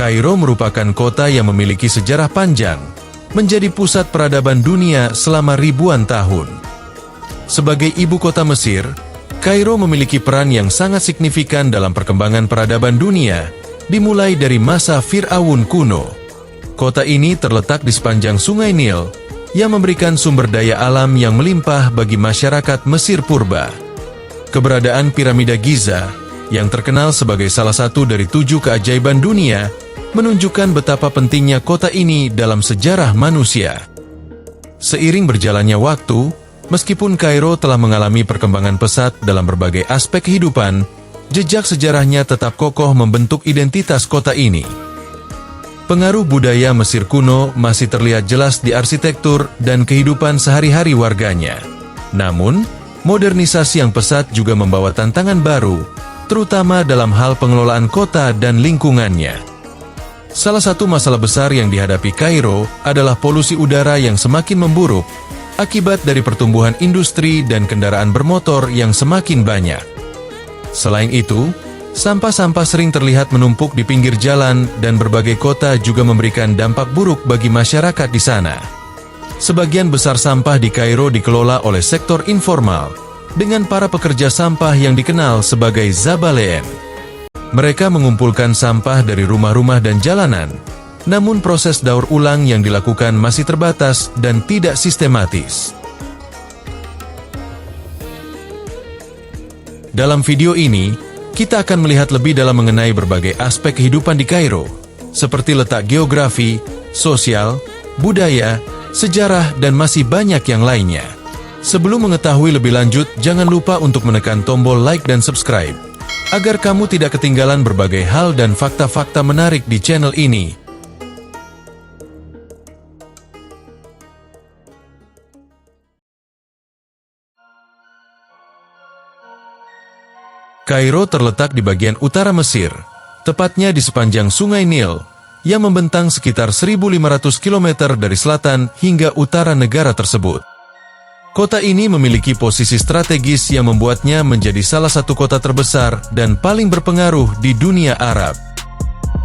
Kairo merupakan kota yang memiliki sejarah panjang, menjadi pusat peradaban dunia selama ribuan tahun. Sebagai ibu kota Mesir, Kairo memiliki peran yang sangat signifikan dalam perkembangan peradaban dunia, dimulai dari masa Fir'aun kuno. Kota ini terletak di sepanjang Sungai Nil, yang memberikan sumber daya alam yang melimpah bagi masyarakat Mesir purba. Keberadaan piramida Giza, yang terkenal sebagai salah satu dari 7 keajaiban dunia, menunjukkan betapa pentingnya kota ini dalam sejarah manusia. Seiring berjalannya waktu, meskipun Kairo telah mengalami perkembangan pesat dalam berbagai aspek kehidupan, jejak sejarahnya tetap kokoh membentuk identitas kota ini. Pengaruh budaya Mesir kuno masih terlihat jelas di arsitektur dan kehidupan sehari-hari warganya. Namun, modernisasi yang pesat juga membawa tantangan baru, terutama dalam hal pengelolaan kota dan lingkungannya. Salah satu masalah besar yang dihadapi Kairo adalah polusi udara yang semakin memburuk, akibat dari pertumbuhan industri dan kendaraan bermotor yang semakin banyak. Selain itu, sampah-sampah sering terlihat menumpuk di pinggir jalan dan berbagai kota juga memberikan dampak buruk bagi masyarakat di sana. Sebagian besar sampah di Kairo dikelola oleh sektor informal, dengan para pekerja sampah yang dikenal sebagai Zabalean. Mereka mengumpulkan sampah dari rumah-rumah dan jalanan, namun proses daur ulang yang dilakukan masih terbatas dan tidak sistematis. Dalam video ini, kita akan melihat lebih dalam mengenai berbagai aspek kehidupan di Kairo, seperti letak geografi, sosial, budaya, sejarah, dan masih banyak yang lainnya. Sebelum mengetahui lebih lanjut, jangan lupa untuk menekan tombol like dan subscribe, agar kamu tidak ketinggalan berbagai hal dan fakta-fakta menarik di channel ini. Kairo terletak di bagian utara Mesir, tepatnya di sepanjang Sungai Nil, yang membentang sekitar 1.500 km dari selatan hingga utara negara tersebut. Kota ini memiliki posisi strategis yang membuatnya menjadi salah satu kota terbesar dan paling berpengaruh di dunia Arab.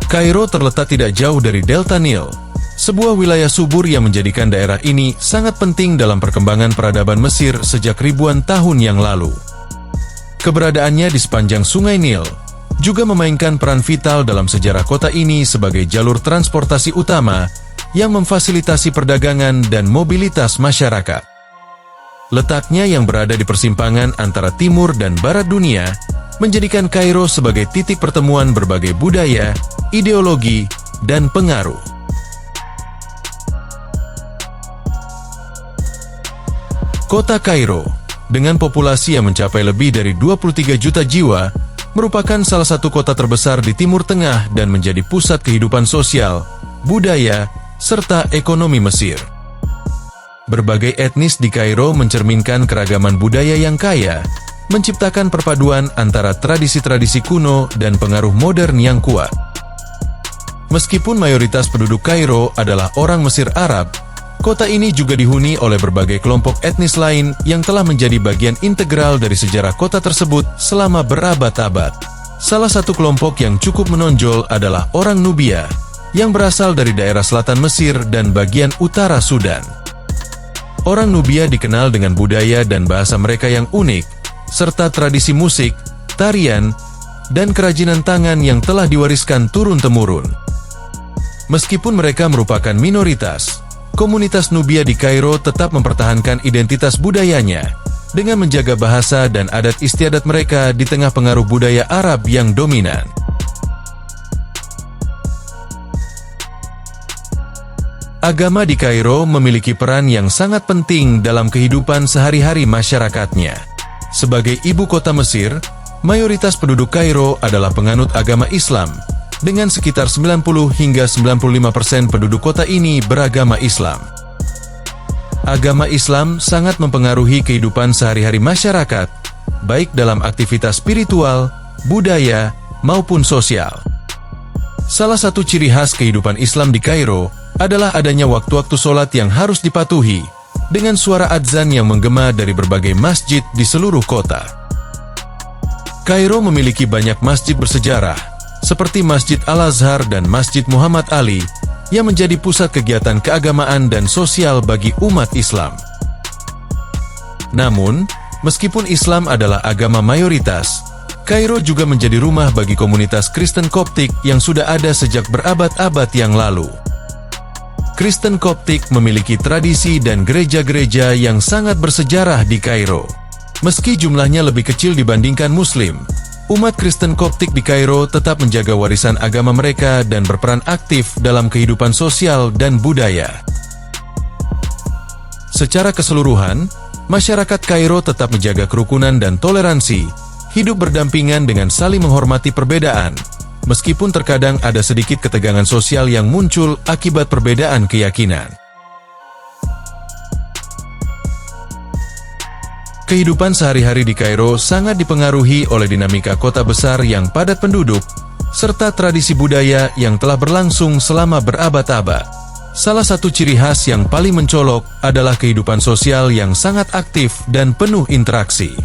Kairo terletak tidak jauh dari Delta Nil, sebuah wilayah subur yang menjadikan daerah ini sangat penting dalam perkembangan peradaban Mesir sejak ribuan tahun yang lalu. Keberadaannya di sepanjang Sungai Nil juga memainkan peran vital dalam sejarah kota ini sebagai jalur transportasi utama yang memfasilitasi perdagangan dan mobilitas masyarakat. Letaknya yang berada di persimpangan antara timur dan barat dunia menjadikan Kairo sebagai titik pertemuan berbagai budaya, ideologi, dan pengaruh. Kota Kairo, dengan populasi yang mencapai lebih dari 23 juta jiwa, merupakan salah satu kota terbesar di Timur Tengah dan menjadi pusat kehidupan sosial, budaya, serta ekonomi Mesir. Berbagai etnis di Kairo mencerminkan keragaman budaya yang kaya, menciptakan perpaduan antara tradisi-tradisi kuno dan pengaruh modern yang kuat. Meskipun mayoritas penduduk Kairo adalah orang Mesir Arab, kota ini juga dihuni oleh berbagai kelompok etnis lain yang telah menjadi bagian integral dari sejarah kota tersebut selama berabad-abad. Salah satu kelompok yang cukup menonjol adalah orang Nubia, yang berasal dari daerah selatan Mesir dan bagian utara Sudan. Orang Nubia dikenal dengan budaya dan bahasa mereka yang unik, serta tradisi musik, tarian, dan kerajinan tangan yang telah diwariskan turun-temurun. Meskipun mereka merupakan minoritas, komunitas Nubia di Kairo tetap mempertahankan identitas budayanya dengan menjaga bahasa dan adat istiadat mereka di tengah pengaruh budaya Arab yang dominan. Agama di Kairo memiliki peran yang sangat penting dalam kehidupan sehari-hari masyarakatnya. Sebagai ibu kota Mesir, mayoritas penduduk Kairo adalah penganut agama Islam, dengan sekitar 90 hingga 95% penduduk kota ini beragama Islam. Agama Islam sangat mempengaruhi kehidupan sehari-hari masyarakat, baik dalam aktivitas spiritual, budaya, maupun sosial. Salah satu ciri khas kehidupan Islam di Kairo adalah adanya waktu-waktu sholat yang harus dipatuhi, dengan suara adzan yang menggema dari berbagai masjid di seluruh kota. Kairo memiliki banyak masjid bersejarah, seperti Masjid Al-Azhar dan Masjid Muhammad Ali, yang menjadi pusat kegiatan keagamaan dan sosial bagi umat Islam. Namun, meskipun Islam adalah agama mayoritas, Kairo juga menjadi rumah bagi komunitas Kristen Koptik yang sudah ada sejak berabad-abad yang lalu. Kristen Koptik memiliki tradisi dan gereja-gereja yang sangat bersejarah di Kairo. Meski jumlahnya lebih kecil dibandingkan Muslim, umat Kristen Koptik di Kairo tetap menjaga warisan agama mereka dan berperan aktif dalam kehidupan sosial dan budaya. Secara keseluruhan, masyarakat Kairo tetap menjaga kerukunan dan toleransi, hidup berdampingan dengan saling menghormati perbedaan, meskipun terkadang ada sedikit ketegangan sosial yang muncul akibat perbedaan keyakinan. Kehidupan sehari-hari di Kairo sangat dipengaruhi oleh dinamika kota besar yang padat penduduk, serta tradisi budaya yang telah berlangsung selama berabad-abad. Salah satu ciri khas yang paling mencolok adalah kehidupan sosial yang sangat aktif dan penuh interaksi.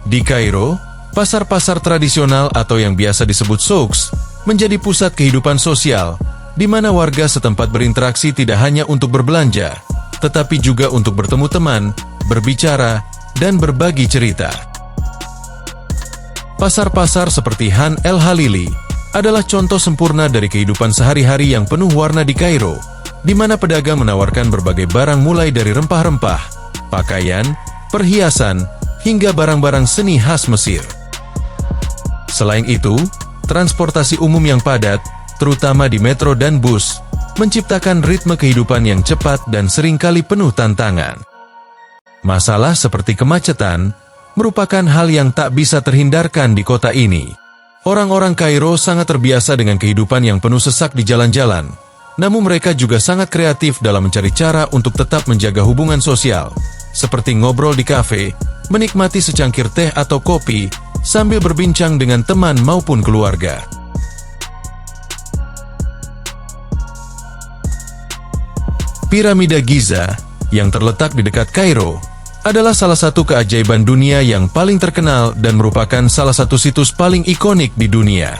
Di Kairo, pasar-pasar tradisional atau yang biasa disebut souks menjadi pusat kehidupan sosial, di mana warga setempat berinteraksi tidak hanya untuk berbelanja, tetapi juga untuk bertemu teman, berbicara, dan berbagi cerita. Pasar-pasar seperti Han El Halili adalah contoh sempurna dari kehidupan sehari-hari yang penuh warna di Kairo, di mana pedagang menawarkan berbagai barang mulai dari rempah-rempah, pakaian, perhiasan, hingga barang-barang seni khas Mesir. Selain itu, transportasi umum yang padat, terutama di metro dan bus, menciptakan ritme kehidupan yang cepat dan seringkali penuh tantangan. Masalah seperti kemacetan merupakan hal yang tak bisa terhindarkan di kota ini. Orang-orang Kairo sangat terbiasa dengan kehidupan yang penuh sesak di jalan-jalan, namun mereka juga sangat kreatif dalam mencari cara untuk tetap menjaga hubungan sosial, seperti ngobrol di kafe, menikmati secangkir teh atau kopi, sambil berbincang dengan teman maupun keluarga. Piramida Giza, yang terletak di dekat Kairo, adalah salah satu keajaiban dunia yang paling terkenal dan merupakan salah satu situs paling ikonik di dunia.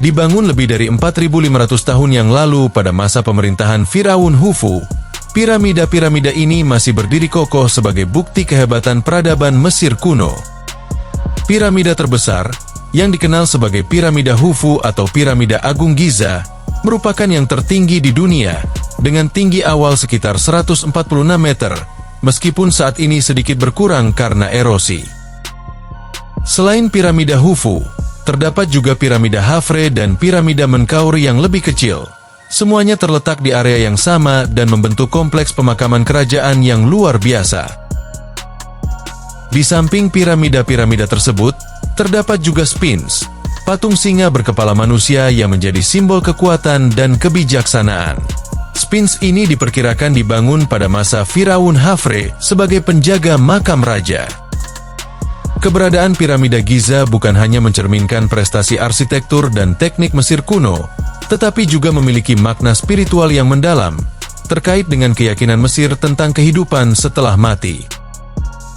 Dibangun lebih dari 4.500 tahun yang lalu pada masa pemerintahan Firaun Khufu, piramida-piramida ini masih berdiri kokoh sebagai bukti kehebatan peradaban Mesir kuno. Piramida terbesar, yang dikenal sebagai Piramida Khufu atau Piramida Agung Giza, merupakan yang tertinggi di dunia, dengan tinggi awal sekitar 146 meter, meskipun saat ini sedikit berkurang karena erosi. Selain Piramida Khufu, terdapat juga Piramida Khafre dan Piramida Menkaure yang lebih kecil. Semuanya terletak di area yang sama dan membentuk kompleks pemakaman kerajaan yang luar biasa. Di samping piramida-piramida tersebut, terdapat juga Sphinx, patung singa berkepala manusia yang menjadi simbol kekuatan dan kebijaksanaan. Sphinx ini diperkirakan dibangun pada masa Firaun Khafre sebagai penjaga makam raja. Keberadaan piramida Giza bukan hanya mencerminkan prestasi arsitektur dan teknik Mesir kuno, tetapi juga memiliki makna spiritual yang mendalam, terkait dengan keyakinan Mesir tentang kehidupan setelah mati.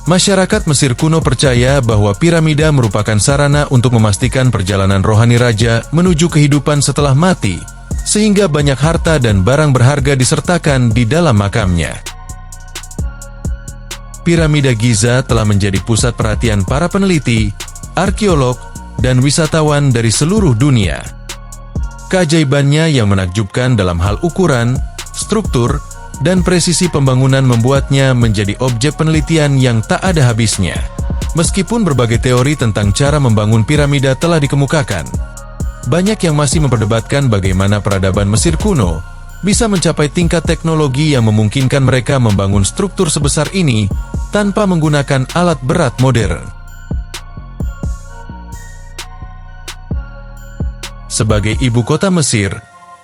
Masyarakat Mesir kuno percaya bahwa piramida merupakan sarana untuk memastikan perjalanan rohani raja menuju kehidupan setelah mati, sehingga banyak harta dan barang berharga disertakan di dalam makamnya. Piramida Giza telah menjadi pusat perhatian para peneliti, arkeolog, dan wisatawan dari seluruh dunia. Keajaibannya yang menakjubkan dalam hal ukuran, struktur, dan presisi pembangunan membuatnya menjadi objek penelitian yang tak ada habisnya. Meskipun berbagai teori tentang cara membangun piramida telah dikemukakan, banyak yang masih memperdebatkan bagaimana peradaban Mesir kuno bisa mencapai tingkat teknologi yang memungkinkan mereka membangun struktur sebesar ini tanpa menggunakan alat berat modern. Sebagai ibu kota Mesir,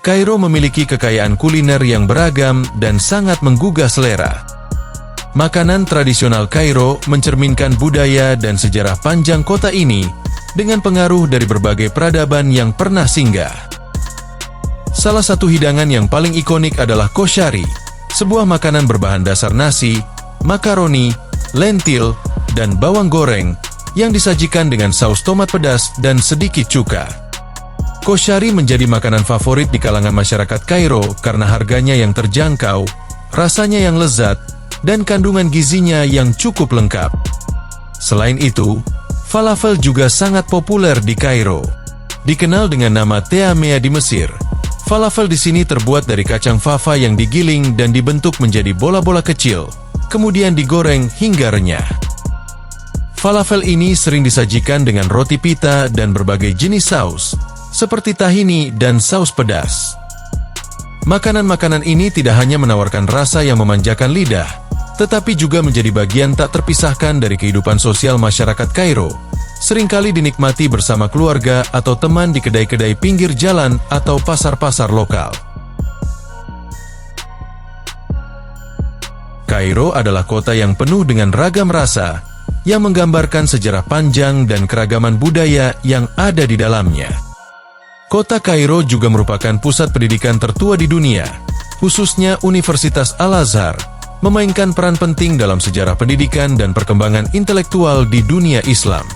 Kairo memiliki kekayaan kuliner yang beragam dan sangat menggugah selera. Makanan tradisional Kairo mencerminkan budaya dan sejarah panjang kota ini dengan pengaruh dari berbagai peradaban yang pernah singgah. Salah satu hidangan yang paling ikonik adalah koshari, sebuah makanan berbahan dasar nasi, makaroni, lentil, dan bawang goreng yang disajikan dengan saus tomat pedas dan sedikit cuka. Koshari menjadi makanan favorit di kalangan masyarakat Kairo karena harganya yang terjangkau, rasanya yang lezat, dan kandungan gizinya yang cukup lengkap. Selain itu, falafel juga sangat populer di Kairo. Dikenal dengan nama teamea di Mesir, falafel di sini terbuat dari kacang fava yang digiling dan dibentuk menjadi bola-bola kecil, kemudian digoreng hingga renyah. Falafel ini sering disajikan dengan roti pita dan berbagai jenis saus, seperti tahini dan saus pedas. Makanan-makanan ini tidak hanya menawarkan rasa yang memanjakan lidah, tetapi juga menjadi bagian tak terpisahkan dari kehidupan sosial masyarakat Kairo, seringkali dinikmati bersama keluarga atau teman di kedai-kedai pinggir jalan atau pasar-pasar lokal. Kairo adalah kota yang penuh dengan ragam rasa, yang menggambarkan sejarah panjang dan keragaman budaya yang ada di dalamnya. Kota Kairo juga merupakan pusat pendidikan tertua di dunia, khususnya Universitas Al-Azhar, memainkan peran penting dalam sejarah pendidikan dan perkembangan intelektual di dunia Islam.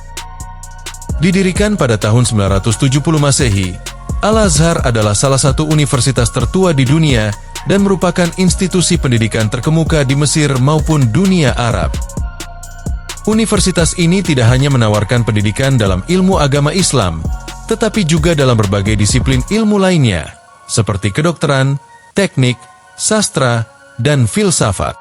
Didirikan pada tahun 970 Masehi, Al-Azhar adalah salah satu universitas tertua di dunia dan merupakan institusi pendidikan terkemuka di Mesir maupun dunia Arab. Universitas ini tidak hanya menawarkan pendidikan dalam ilmu agama Islam, tetapi juga dalam berbagai disiplin ilmu lainnya, seperti kedokteran, teknik, sastra, dan filsafat.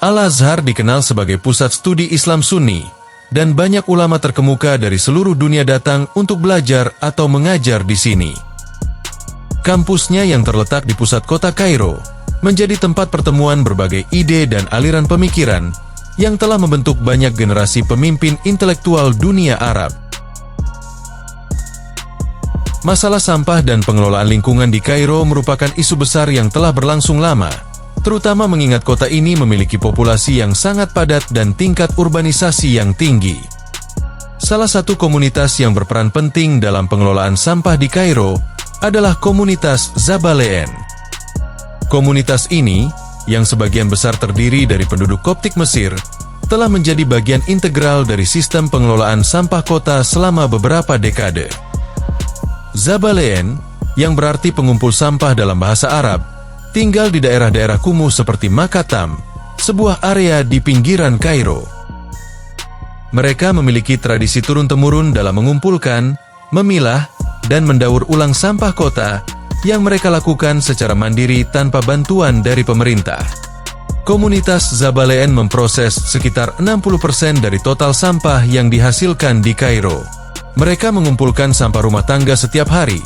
Al-Azhar dikenal sebagai pusat studi Islam Sunni, dan banyak ulama terkemuka dari seluruh dunia datang untuk belajar atau mengajar di sini. Kampusnya yang terletak di pusat kota Kairo, menjadi tempat pertemuan berbagai ide dan aliran pemikiran, yang telah membentuk banyak generasi pemimpin intelektual dunia Arab. Masalah sampah dan pengelolaan lingkungan di Kairo merupakan isu besar yang telah berlangsung lama, terutama mengingat kota ini memiliki populasi yang sangat padat dan tingkat urbanisasi yang tinggi. Salah satu komunitas yang berperan penting dalam pengelolaan sampah di Kairo adalah komunitas Zabaleen. Komunitas ini, yang sebagian besar terdiri dari penduduk Koptik Mesir, telah menjadi bagian integral dari sistem pengelolaan sampah kota selama beberapa dekade. Zabaleen, yang berarti pengumpul sampah dalam bahasa Arab, tinggal di daerah-daerah kumuh seperti Makatam, sebuah area di pinggiran Kairo. Mereka memiliki tradisi turun-temurun dalam mengumpulkan, memilah, dan mendaur ulang sampah kota yang mereka lakukan secara mandiri tanpa bantuan dari pemerintah. Komunitas Zabaleen memproses sekitar 60% dari total sampah yang dihasilkan di Kairo. Mereka mengumpulkan sampah rumah tangga setiap hari,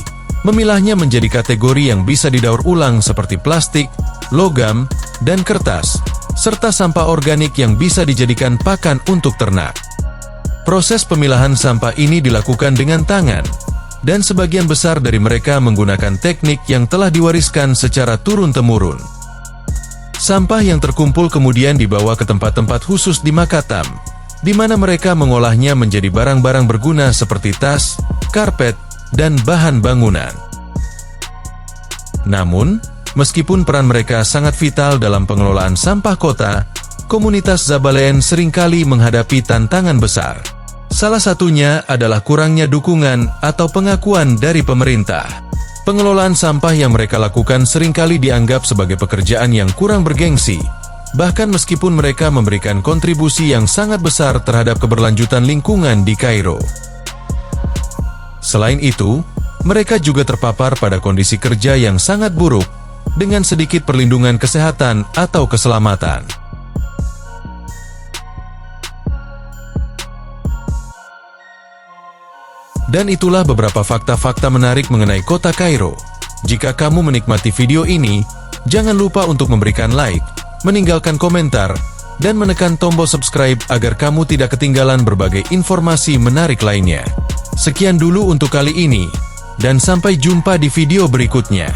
memilahnya menjadi kategori yang bisa didaur ulang seperti plastik, logam, dan kertas, serta sampah organik yang bisa dijadikan pakan untuk ternak. Proses pemilahan sampah ini dilakukan dengan tangan, dan sebagian besar dari mereka menggunakan teknik yang telah diwariskan secara turun-temurun. Sampah yang terkumpul kemudian dibawa ke tempat-tempat khusus di Makatam, di mana mereka mengolahnya menjadi barang-barang berguna seperti tas, karpet, dan bahan bangunan. Namun, meskipun peran mereka sangat vital dalam pengelolaan sampah kota, komunitas Zabaleen seringkali menghadapi tantangan besar. Salah satunya adalah kurangnya dukungan atau pengakuan dari pemerintah. Pengelolaan sampah yang mereka lakukan seringkali dianggap sebagai pekerjaan yang kurang bergengsi, bahkan meskipun mereka memberikan kontribusi yang sangat besar terhadap keberlanjutan lingkungan di Kairo. Selain itu, mereka juga terpapar pada kondisi kerja yang sangat buruk, dengan sedikit perlindungan kesehatan atau keselamatan. Dan itulah beberapa fakta-fakta menarik mengenai kota Kairo. Jika kamu menikmati video ini, jangan lupa untuk memberikan like, meninggalkan komentar, dan menekan tombol subscribe agar kamu tidak ketinggalan berbagai informasi menarik lainnya. Sekian dulu untuk kali ini, dan sampai jumpa di video berikutnya.